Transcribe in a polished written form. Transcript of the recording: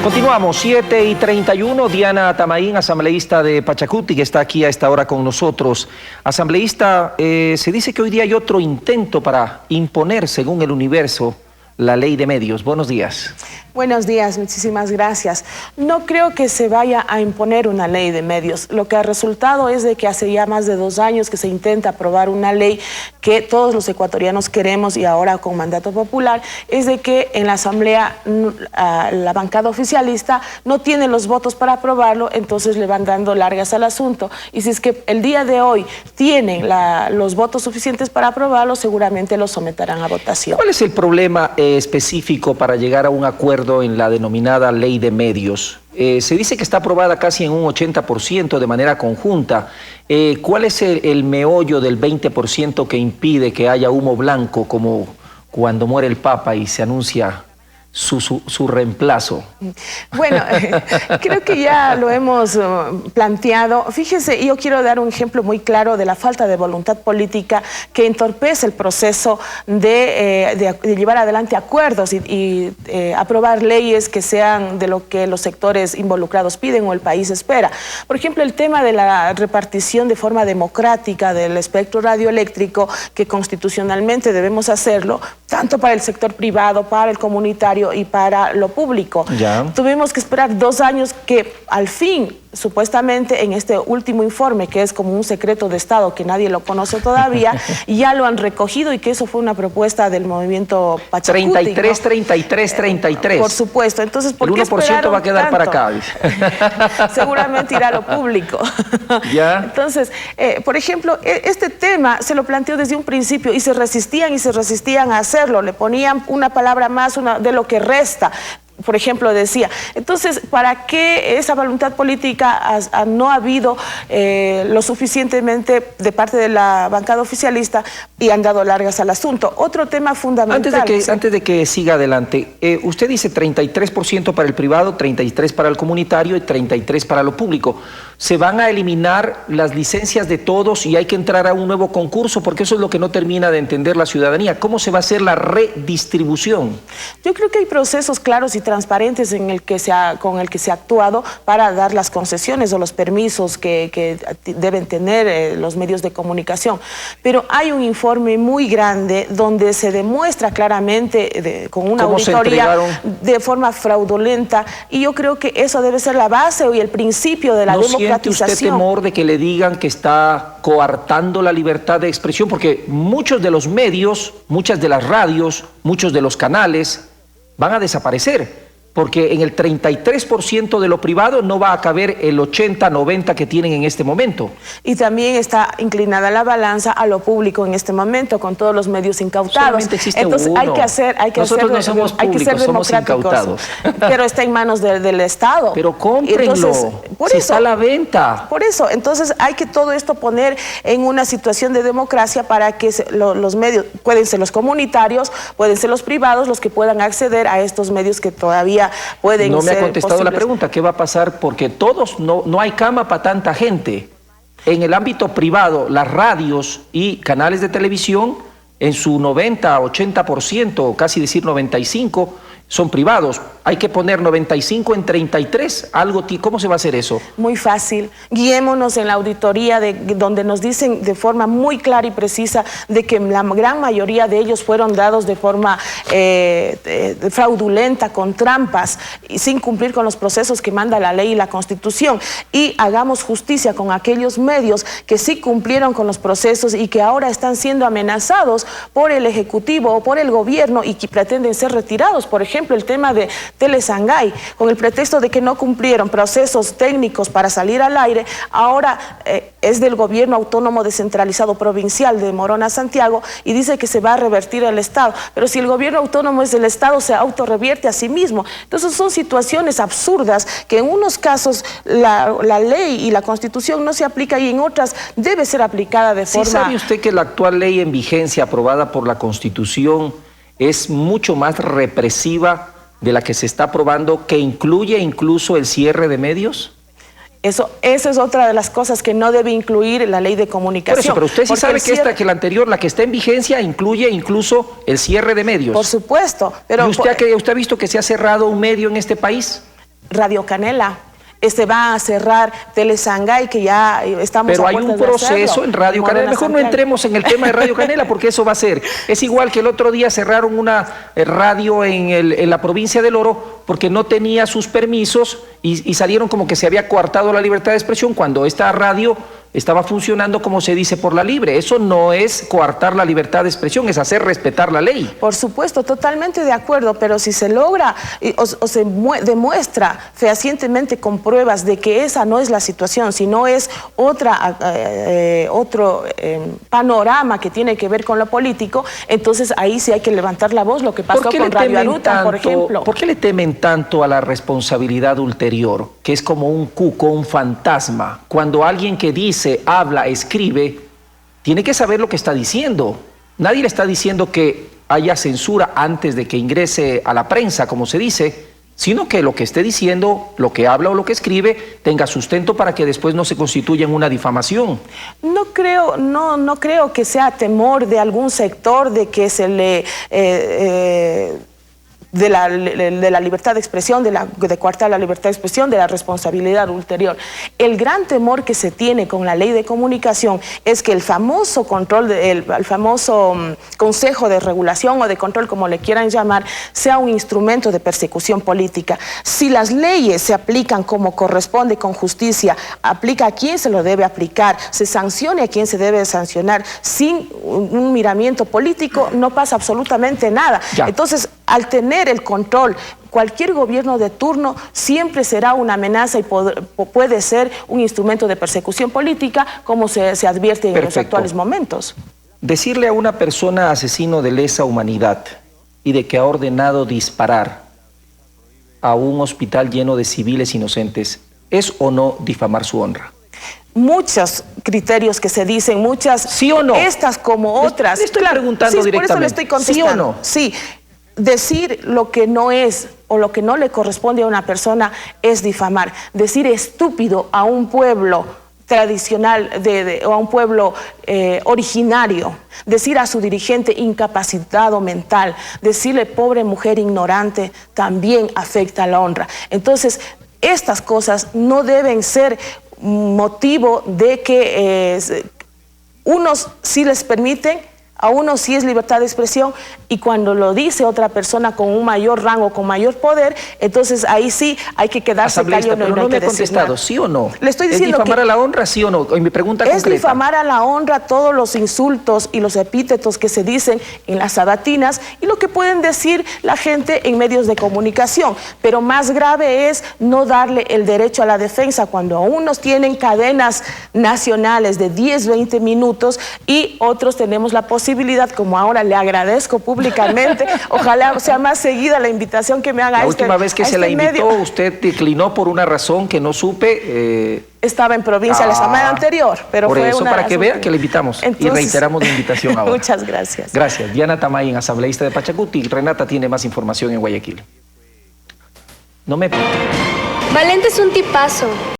Continuamos, 7:31, Diana Tamaín, asambleísta de Pachacuti, que está aquí a esta hora con nosotros. Asambleísta, se dice que hoy día hay otro intento para imponer, según el Universo, la ley de medios. Buenos días. Buenos días, muchísimas gracias. No creo que se vaya a imponer una ley de medios. Lo que ha resultado es de que hace ya más de 2 años que se intenta aprobar una ley que todos los ecuatorianos queremos y ahora con mandato popular, es de que en la asamblea la bancada oficialista no tiene los votos para aprobarlo, entonces le van dando largas al asunto. Y si es que el día de hoy tienen los votos suficientes para aprobarlo, seguramente lo someterán a votación. ¿Cuál es el problema específico para llegar a un acuerdo en la denominada ley de medios? Se dice que está aprobada casi en un 80% de manera conjunta. ¿Cuál es el meollo del 20% que impide que haya humo blanco, como cuando muere el Papa y se anuncia su reemplazo? Bueno, creo que ya lo hemos planteado. Fíjese, yo quiero dar un ejemplo muy claro de la falta de voluntad política que entorpece el proceso de llevar adelante acuerdos y aprobar leyes que sean de lo que los sectores involucrados piden o el país espera. Por ejemplo, el tema de la repartición de forma democrática del espectro radioeléctrico, que constitucionalmente debemos hacerlo, tanto para el sector privado, para el comunitario y para lo público. Ya. Tuvimos que esperar 2 años que al fin, supuestamente en este último informe, que es como un secreto de Estado que nadie lo conoce todavía, ya lo han recogido y que eso fue una propuesta del movimiento Pachacuti. 33, ¿no? 33, 33. Por supuesto. Entonces, ¿por qué el 1% va a quedar tanto? para acá. Seguramente irá a lo público. Ya. Entonces, por ejemplo, este tema se lo planteó desde un principio y se resistían a hacerlo. Le ponían una palabra más de lo que resta. Por ejemplo, decía, entonces, ¿para qué esa voluntad política no ha habido lo suficientemente de parte de la bancada oficialista y han dado largas al asunto? Otro tema fundamental. Antes de que siga adelante, usted dice 33% para el privado, 33% para el comunitario y 33% para lo público. ¿Se van a eliminar las licencias de todos y hay que entrar a un nuevo concurso? Porque eso es lo que no termina de entender la ciudadanía. ¿Cómo se va a hacer la redistribución? Yo creo que hay procesos claros y transparentes con el que se ha actuado para dar las concesiones o los permisos que deben tener los medios de comunicación. Pero hay un informe muy grande donde se demuestra claramente con una auditoría de forma fraudulenta, y yo creo que eso debe ser la base y el principio de la democratización. ¿No siente usted temor de que le digan que está coartando la libertad de expresión? Porque muchos de los medios, muchas de las radios, muchos de los canales van a desaparecer, porque en el 33% de lo privado no va a caber el 80, 90 que tienen en este momento. Y también está inclinada la balanza a lo público en este momento, con todos los medios incautados. Solamente existe Entonces uno. hay que ser democráticos. Pero está en manos del Estado. Pero cómprenlo, entonces, está a la venta. Por eso, entonces hay que todo esto poner en una situación de democracia para que los medios, pueden ser los comunitarios, pueden ser los privados, los que puedan acceder a estos medios que todavía pueden ser. No me ha contestado posibles. la pregunta, ¿qué va a pasar? Porque no hay cama para tanta gente. En el ámbito privado, las radios y canales de televisión, en su 90, 80%, casi decir 95%, son privados. Hay que poner 95 en 33, ¿cómo se va a hacer eso? Muy fácil. Guiémonos en la auditoría donde nos dicen de forma muy clara y precisa de que la gran mayoría de ellos fueron dados de forma fraudulenta, con trampas y sin cumplir con los procesos que manda la ley y la Constitución. Y hagamos justicia con aquellos medios que sí cumplieron con los procesos y que ahora están siendo amenazados por el Ejecutivo o por el gobierno y que pretenden ser retirados. Por ejemplo, el tema de Telesangay, con el pretexto de que no cumplieron procesos técnicos para salir al aire, ahora es del gobierno autónomo descentralizado provincial de Morona, Santiago, y dice que se va a revertir al Estado. Pero si el gobierno autónomo es del Estado, se autorrevierte a sí mismo. Entonces son situaciones absurdas que en unos casos la ley y la Constitución no se aplica y en otras debe ser aplicada de forma... ¿Sí sabe usted que la actual ley en vigencia aprobada por la Constitución es mucho más represiva de la que se está aprobando, que incluye incluso el cierre de medios? Esa es otra de las cosas que no debe incluir la ley de comunicación. Por eso, pero usted sí sabe que la anterior, la que está en vigencia, incluye incluso el cierre de medios. Por supuesto. Pero ¿Y usted ha visto que se ha cerrado un medio en este país? Radio Canela. Va a cerrar Telesangay, que ya estamos Pero a hay un puertas de proceso hacerlo. en Radio Canela. Mejor no entremos en el tema de Radio Canela, porque eso va a ser. Es igual que el otro día cerraron una radio en la provincia del Oro porque no tenía sus permisos y salieron como que se había coartado la libertad de expresión cuando esta radio estaba funcionando, como se dice, por la libre. Eso no es coartar la libertad de expresión, es hacer respetar la ley. Por supuesto, totalmente de acuerdo, pero si se logra o se demuestra fehacientemente con pruebas de que esa no es la situación, sino es otro panorama que tiene que ver con lo político, entonces ahí sí hay que levantar la voz, lo que pasó con Radio Aruta, por ejemplo. ¿Por qué le temen tanto a la responsabilidad ulterior, que es como un cuco, un fantasma, cuando alguien que dice, habla, escribe, tiene que saber lo que está diciendo? Nadie le está diciendo que haya censura antes de que ingrese a la prensa, como se dice, sino que lo que esté diciendo, lo que habla o lo que escribe, tenga sustento para que después no se constituya en una difamación. No creo que sea temor de algún sector de que se le... de la libertad de expresión, de coartar la libertad de expresión, de la responsabilidad ulterior. El gran temor que se tiene con la ley de comunicación es que el famoso control, el famoso Consejo de Regulación o de Control, como le quieran llamar, sea un instrumento de persecución política. Si las leyes se aplican como corresponde, con justicia, aplica a quien se lo debe aplicar, se sancione a quien se debe sancionar, sin un miramiento político, no pasa absolutamente nada. Ya. Entonces, al tener el control, cualquier gobierno de turno siempre será una amenaza y puede ser un instrumento de persecución política, como se advierte en los actuales momentos. Decirle a una persona asesino de lesa humanidad y de que ha ordenado disparar a un hospital lleno de civiles inocentes, ¿es o no difamar su honra? Muchos criterios que se dicen, muchas... ¿Sí o no? Estas como otras. Le estoy preguntando directamente. Por eso le estoy contestando. ¿Sí o no? Sí. Decir lo que no es o lo que no le corresponde a una persona es difamar. Decir estúpido a un pueblo tradicional o a un pueblo originario, decir a su dirigente incapacitado mental, decirle pobre mujer ignorante, también afecta a la honra. Entonces, estas cosas no deben ser motivo de que unos sí les permiten, a unos sí es libertad de expresión, y cuando lo dice otra persona con un mayor rango, con mayor poder, entonces ahí sí hay que quedarse callado. Pero no me ha contestado, ¿sí o no? Le estoy diciendo ¿es difamar a la honra, sí o no? Y mi pregunta es concreta. Difamar a la honra todos los insultos y los epítetos que se dicen en las sabatinas y lo que pueden decir la gente en medios de comunicación. Pero más grave es no darle el derecho a la defensa cuando unos tienen cadenas nacionales de 10, 20 minutos y otros tenemos la posibilidad, como ahora le agradezco públicamente, ojalá sea más seguida la invitación que me haga. La última vez que se la invitó, usted declinó por una razón que no supe. Estaba en provincia la semana anterior, pero por fue eso, una para que vea que le invitamos. Entonces, y reiteramos la invitación ahora. Muchas gracias. Gracias. Diana Tamay, asambleísta de Pachacuti. Renata tiene más información en Guayaquil. No me... Valente es un tipazo.